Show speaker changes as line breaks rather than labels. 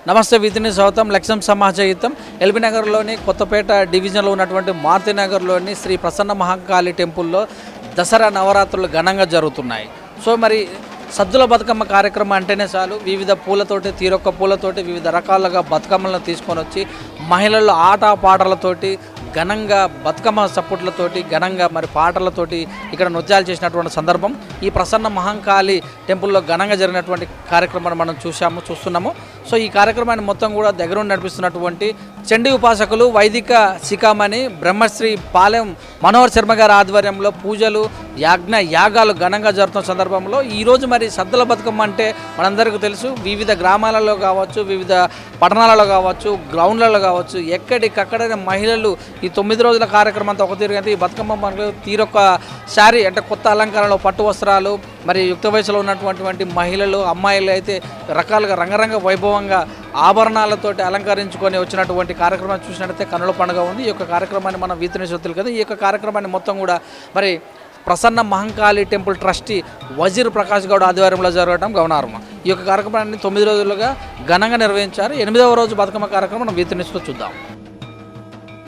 నమస్తే వీధిని స్వాగతం. లక్ష్యం సమాజహితం. ఎల్బీ నగర్లోని కొత్తపేట డివిజన్లో ఉన్నటువంటి మారుతి నగర్లోని శ్రీ ప్రసన్న మహంకాళి టెంపుల్లో దసరా నవరాత్రులు ఘనంగా జరుగుతున్నాయి. సో మరి సద్దుల బతుకమ్మ కార్యక్రమం అంటేనే చాలు వివిధ పూలతోటి తీరొక్క పూలతోటి వివిధ రకాలుగా బతుకమ్మలను తీసుకొని వచ్చి మహిళలు ఆట పాటలతోటి ఘనంగా బతుకమ్మ సప్పుట్లతోటి ఘనంగా మరి పాటలతోటి ఇక్కడ నృత్యాలు చేసినటువంటి సందర్భం ఈ ప్రసన్న మహంకాళి టెంపుల్లో ఘనంగా జరిగినటువంటి కార్యక్రమాన్ని మనం చూస్తున్నాము. సో ఈ కార్యక్రమాన్ని మొత్తం కూడా దగ్గరుండి నడిపిస్తున్నటువంటి చండీ ఉపాసకులు వైదిక శిఖామణి బ్రహ్మశ్రీ పాలెం మనోహర్ శర్మ గారి ఆధ్వర్యంలో పూజలు యాగాలు ఘనంగా జరుగుతున్న సందర్భంలో ఈరోజు మరి సద్దుల బతుకమ్మ అంటే మనందరికీ తెలుసు. వివిధ గ్రామాలలో కావచ్చు, వివిధ పట్టణాలలో కావచ్చు, గ్రౌండ్లలో కావచ్చు, ఎక్కడికక్కడైనా మహిళలు ఈ 9 రోజుల కార్యక్రమం అంతా ఒక తీరుగా ఈ బతుకమ్మ మనకు తీరొక్క శారీ అంటే కొత్త అలంకారంలో పట్టు వస్త్రాలు మరి యుక్త వయసులో ఉన్నటువంటి మహిళలు అమ్మాయిలు అయితే రకాలుగా రంగరంగ వైభవంగా ఆభరణాలతోటి అలంకరించుకొని వచ్చినటువంటి కార్యక్రమాన్ని చూసినట్టయితే కన్నుల పండుగ ఉంది. ఈ యొక్క కార్యక్రమాన్ని మనం వీతిని సొత్తులు కదా. ఈ యొక్క కార్యక్రమాన్ని మొత్తం కూడా మరి ప్రసన్న మహంకాళి టెంపుల్ ట్రస్టీ వజీర్ ప్రకాష్ గౌడ్ ఆధ్వర్యంలో జరగడం గమనార్హం. ఈ యొక్క కార్యక్రమాన్ని 9 రోజులుగా ఘనంగా నిర్వహించారు. 8వ రోజు బతుకమ్మ కార్యక్రమం మనం వీతిని చూద్దాం.